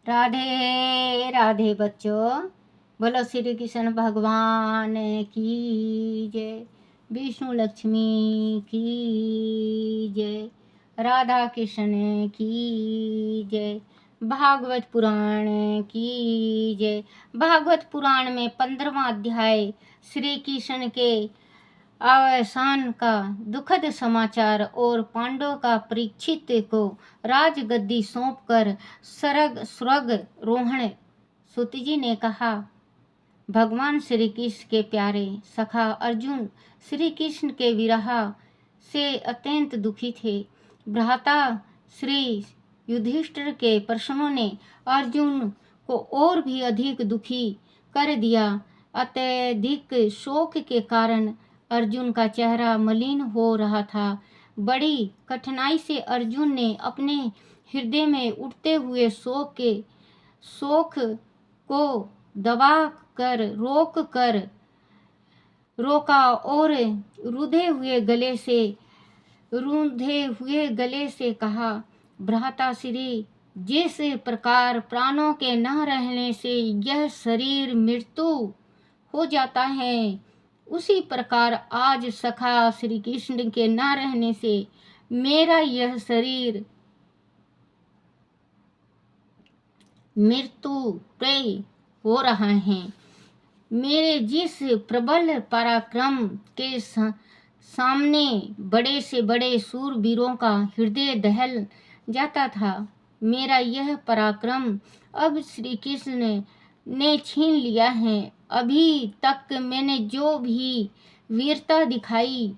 राधे राधे बच्चों, बोलो श्री कृष्ण भगवान की जय, विष्णु लक्ष्मी की जय, राधा कृष्ण की जय, भागवत पुराण की जय। भागवत पुराण में 15वां अध्याय श्री कृष्ण के अवसान का दुखद समाचार और पांडवों का परीक्षित को राजगद्दी सौंपकर स्वर्ग रोहण। सूत जी ने कहा, भगवान श्री कृष्ण के प्यारे सखा अर्जुन श्री कृष्ण के विरह से अत्यंत दुखी थे। भ्राता श्री युधिष्ठिर के प्रश्नों ने अर्जुन को और भी अधिक दुखी कर दिया। अत्यधिक शोक के कारण अर्जुन का चेहरा मलिन हो रहा था। बड़ी कठिनाई से अर्जुन ने अपने हृदय में उठते हुए शोक को दबा कर रोका और रूंधे हुए गले से कहा, भ्राता श्री, जिस प्रकार प्राणों के न रहने से यह शरीर मृत्यु हो जाता है, उसी प्रकार आज सखा श्री कृष्ण के न रहने से मेरा यह शरीर मृत्यु प्रिय हो रहा है। मेरे जिस प्रबल पराक्रम के सामने बड़े से बड़े शूरवीरों का हृदय दहल जाता था, मेरा यह पराक्रम अब श्री कृष्ण ने छीन लिया है। अभी तक मैंने जो भी वीरता दिखाई,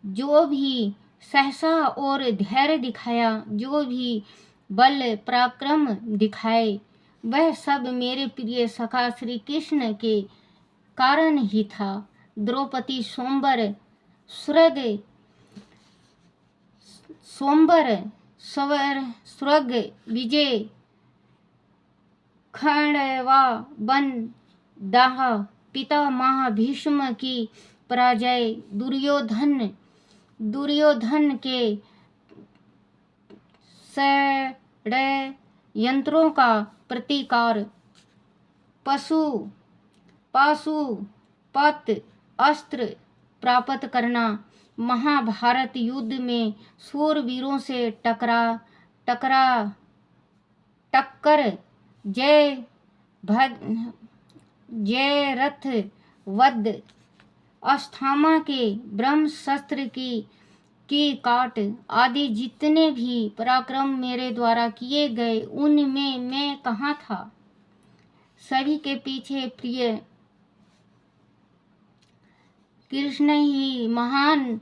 जो भी सहसा और धैर्य दिखाया, जो भी बल पराक्रम दिखाए, वह सब मेरे प्रिय सखा श्री कृष्ण के कारण ही था। द्रौपदी स्वयंवर स्वर्ग विजय, खंडवा वन दाह, पितामह भीष्म की पराजय, दुर्योधन के षड्यंत्रों का प्रतिकार, पाशुपत अस्त्र प्राप्त करना, महाभारत युद्ध में शूरवीरों से टक्कर, जयरथ वध, अस्थामा के ब्रह्मास्त्र की काट आदि जितने भी पराक्रम मेरे द्वारा किए गए, उनमें मैं कहाँ था। सभी के पीछे प्रिय कृष्ण ही महान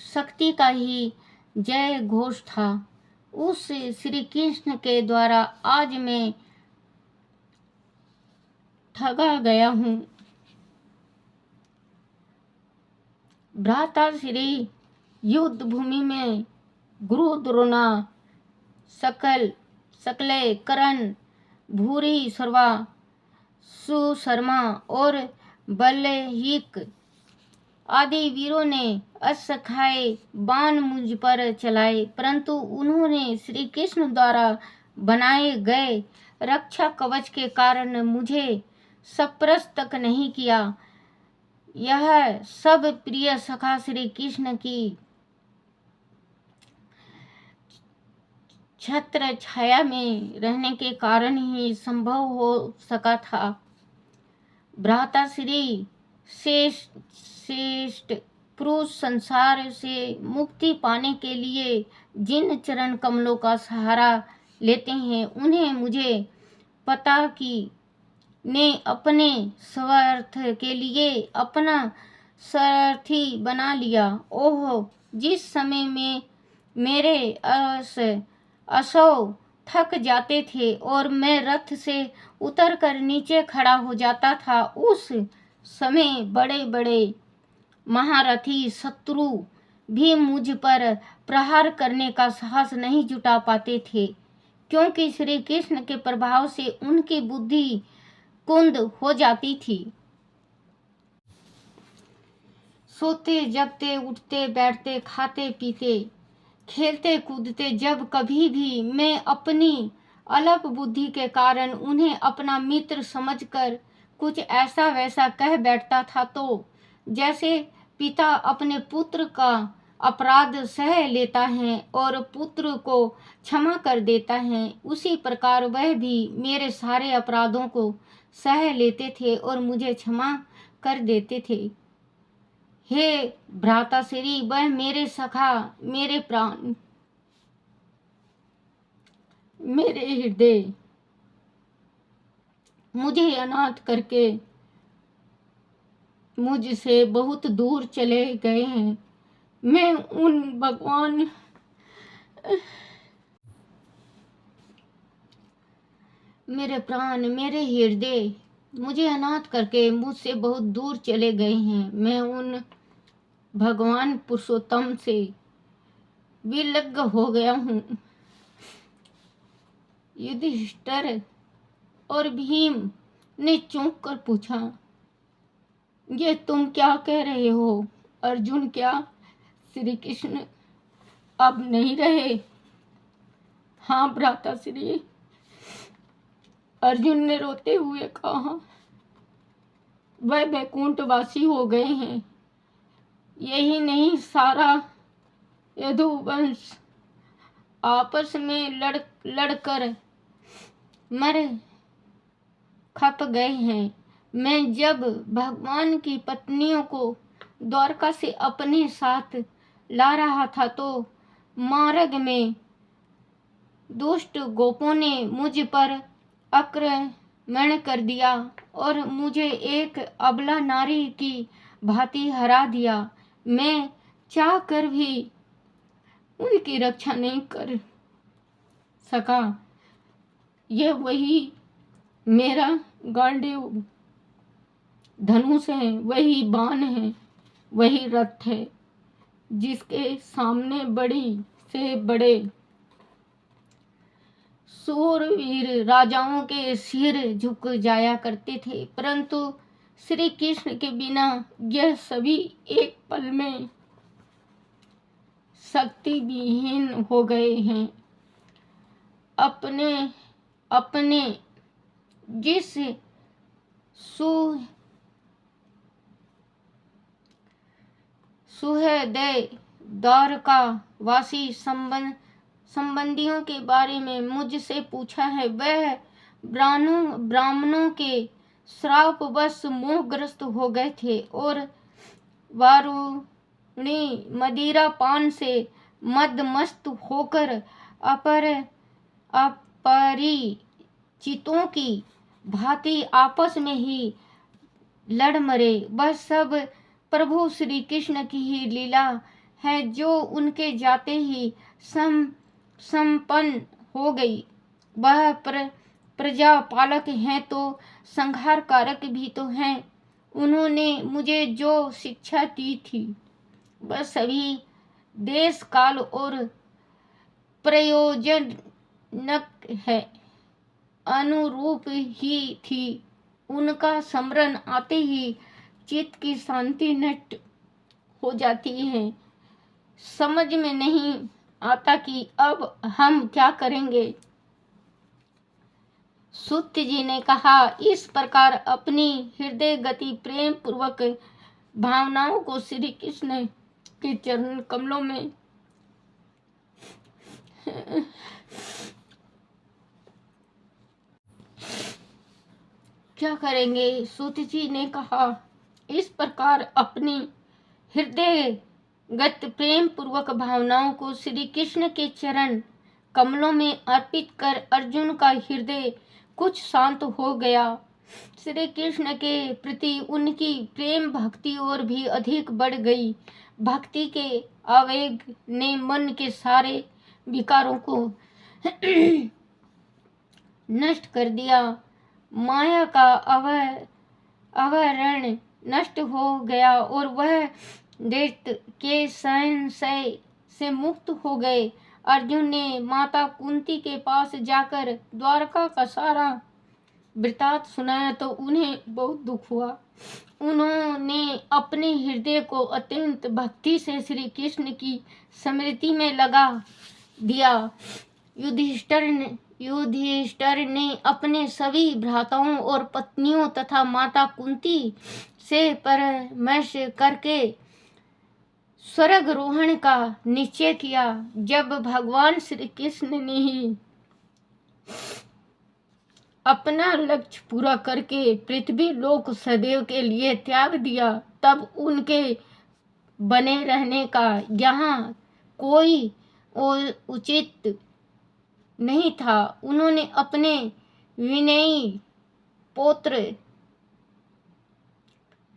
शक्ति का ही जय घोष था। उस श्री कृष्ण के द्वारा आज मैं ठगा गया हूँ। भ्राता श्री, युद्ध भूमि में गुरु द्रोणा, सकले करण, भूरी सर्वा, सुशर्मा और बल्हिक आदि वीरों ने असंख्य बाण मुझ पर चलाए, परंतु उन्होंने श्री कृष्ण द्वारा बनाए गए रक्षा कवच के कारण मुझे स्पर्श तक नहीं किया। यह सब प्रिय सखा श्री कृष्ण की छत्र छाया में रहने के कारण ही संभव हो सका था। भ्राता श्री, श्रेष्ठ पुरुष संसार से मुक्ति पाने के लिए जिन चरण कमलों का सहारा लेते हैं, उन्हें मुझे पता कि ने अपने स्वार्थ के लिए अपना सारथी बना लिया। ओह, जिस समय में मेरे अश्व थक जाते थे और मैं रथ से उतरकर नीचे खड़ा हो जाता था, उस समय बड़े बड़े महारथी शत्रु भी मुझ पर प्रहार करने का साहस नहीं जुटा पाते थे, क्योंकि श्री कृष्ण के प्रभाव से उनकी बुद्धि कुंद हो जाती थी। सोते जगते, उठते बैठते, खाते पीते, खेलते कूदते, जब कभी भी मैं अपनी अल्प बुद्धि के कारण उन्हें अपना मित्र समझकर कुछ ऐसा वैसा कह बैठता था। तो जैसे पिता अपने पुत्र का अपराध सह लेता है और पुत्र को क्षमा कर देता है, उसी प्रकार वह भी मेरे सारे अपराधों को सह लेते थे और मुझे क्षमा कर देते थे। हे भ्राताश्री, वह मेरे सखा, मेरे प्राण, मेरे हृदय मुझे अनाथ करके मुझसे बहुत दूर चले गए हैं। मैं उन भगवान मेरे प्राण, मेरे हृदय मुझे अनाथ करके मुझसे बहुत दूर चले गए हैं। मैं उन भगवान पुरुषोत्तम से विलग्न हो गया हूँ। युधिष्ठिर और भीम ने चौंक कर पूछा, ये तुम क्या कह रहे हो अर्जुन? क्या श्री कृष्ण अब नहीं रहे? हाँ भ्राताश्री, अर्जुन ने रोते हुए कहा, वह वैकुंठवासी हो गए हैं। यही नहीं, सारा यदुवंश आपस में लड़कर मर खप गए हैं। मैं जब भगवान की पत्नियों को द्वारका से अपने साथ ला रहा था तो मार्ग में दुष्ट गोपों ने मुझ पर आक्रमण कर दिया और मुझे एक अबला नारी की भांति हरा दिया। मैं चाह कर भी उनकी रक्षा नहीं कर सका। यह वही मेरा गांडीव धनुष है, वही बाण है, वही रथ है जिसके सामने बड़ी से बड़े सूरवीर राजाओं के सिर झुक जाया करते थे, परंतु श्री कृष्ण के बिना यह सभी एक पल में शक्ति विहीन हो गए हैं। अपने अपने जिस सुहृदय द्वारका वासी संबंधियों के बारे में मुझसे पूछा है, वह ब्राह्मणों के श्रापवश मोहग्रस्त हो गए थे और वारुणी मदिरा पान से मदमस्त होकर अपरिचितों की भांति आपस में ही लड़ मरे। वह सब प्रभु श्री कृष्ण की ही लीला है जो उनके जाते ही संपन्न हो गई। वह प्रजा पालक हैं तो संहार कारक भी तो हैं। उन्होंने मुझे जो शिक्षा दी थी वह सभी देश काल और प्रयोजनक है अनुरूप ही थी। उनका स्मरण आते ही चित्त की शांति नष्ट हो जाती है। समझ में नहीं आता कि अब हम क्या करेंगे। सूत जी ने कहा, इस प्रकार अपनी हृदय गति प्रेम पूर्वक भावनाओं को श्री कृष्ण के चरण कमलों में क्या करेंगे? सूत जी ने कहा, इस प्रकार अपनी हृदय गत प्रेम पूर्वक भावनाओं को श्री कृष्ण के चरण कमलों में अर्पित कर अर्जुन का हृदय कुछ शांत हो गया। श्री कृष्ण के प्रति उनकी प्रेम भक्ति और भी अधिक बढ़ गई। भक्ति के आवेग ने मन के सारे विकारों को नष्ट कर दिया। माया का आवरण नष्ट हो गया और वह दैत्य के संशय से मुक्त हो गए। अर्जुन ने माता कुंती के पास जाकर द्वारका का सारा वृतांत सुनाया तो उन्हें बहुत दुख हुआ। उन्होंने अपने हृदय को अत्यंत भक्ति से श्री कृष्ण की स्मृति में लगा दिया। युधिष्ठिर ने अपने सभी भ्राताओं और पत्नियों तथा माता कुंती से परामर्श करके स्वर्गारोहण का निश्चय किया। जब भगवान श्री कृष्ण ने ही अपना लक्ष्य पूरा करके पृथ्वी लोक सदैव के लिए त्याग दिया, तब उनके बने रहने का यहाँ कोई उचित नहीं था। उन्होंने अपने विनयी पौत्र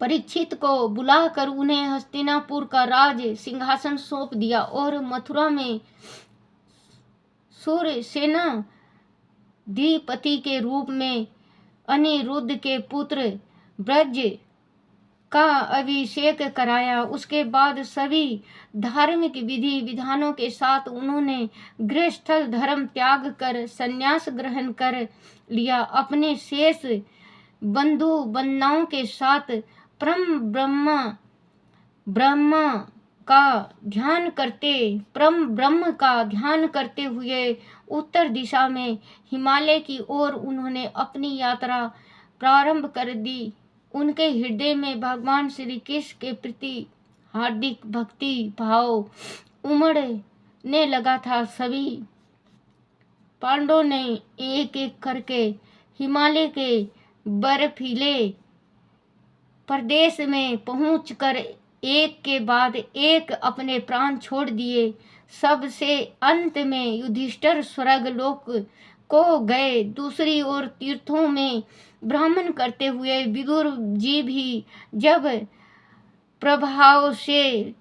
परीक्षित को बुलाकर उन्हें हस्तिनापुर का राज सिंहासन सौंप दिया और मथुरा में सूरसेना अधिपति के रूप में अनिरुद्ध के पुत्र ब्रज का अभिषेक कराया। उसके बाद सभी धार्मिक विधि विधानों के साथ उन्होंने गृहस्थल धर्म त्याग कर संन्यास ग्रहण कर लिया। अपने शेष बंधु बंधुओं के साथ परम ब्रह्म का ध्यान करते हुए उत्तर दिशा में हिमालय की ओर उन्होंने अपनी यात्रा प्रारंभ कर दी। उनके हृदय में भगवान श्री कृष्ण के प्रति हार्दिक भक्ति भाव उमड़ने लगा था। सभी पांडवों ने एक एक करके हिमालय के बर्फीले प्रदेश में पहुंचकर एक के बाद एक अपने प्राण छोड़ दिए। सबसे अंत में युधिष्ठिर स्वर्ग लोक को गए। दूसरी ओर तीर्थों में भ्रमण करते हुए विदुर जी भी जब प्रभाव से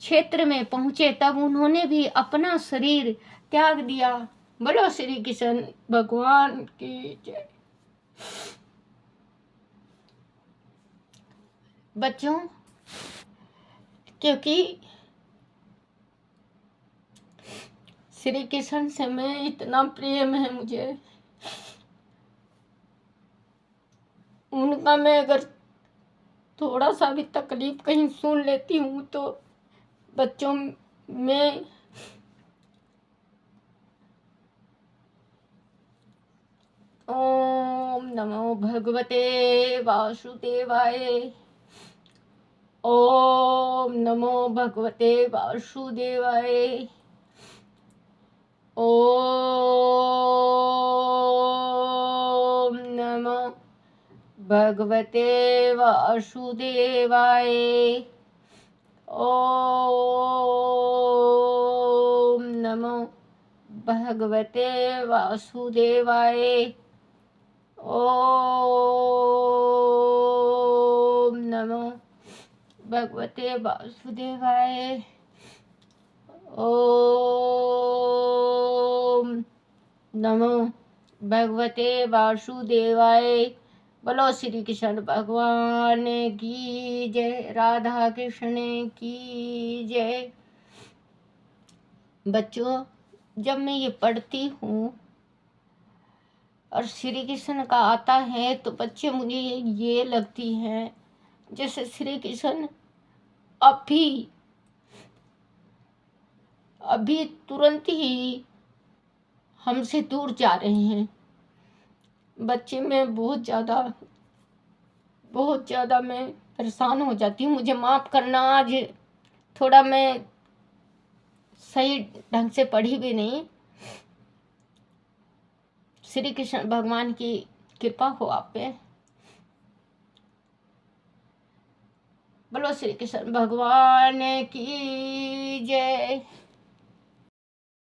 क्षेत्र में पहुंचे, तब उन्होंने भी अपना शरीर त्याग दिया। बोलो श्री कृष्ण भगवान की जय। बच्चों, क्योंकि श्री कृष्ण से मैं इतना प्रेम है मुझे, उनका मैं अगर थोड़ा सा भी तकलीफ कहीं सुन लेती हूँ तो बच्चों में ओम नमो भगवते वासुदेवाय। ओम नमो भगवते वासुदेवाय। ओम नमो भगवते वासुदेवाय। ओम नमो भगवते वासुदेवाय। ओम नमो भगवते वासुदेवाय। ओम नमो भगवते वासुदेवाय। बोलो श्री कृष्ण भगवान की जय। राधा कृष्ण की जय। बच्चों, जब मैं ये पढ़ती हूँ और श्री कृष्ण का आता है तो बच्चे मुझे ये लगती हैं जैसे श्री कृष्ण अभी तुरंत ही हमसे दूर जा रहे हैं। बच्चे मैं बहुत ज़्यादा मैं परेशान हो जाती हूँ। मुझे माफ़ करना, आज थोड़ा मैं सही ढंग से पढ़ी भी नहीं। श्री कृष्ण भगवान की कृपा हो आप पे। बोलो श्री कृष्ण भगवान की जय।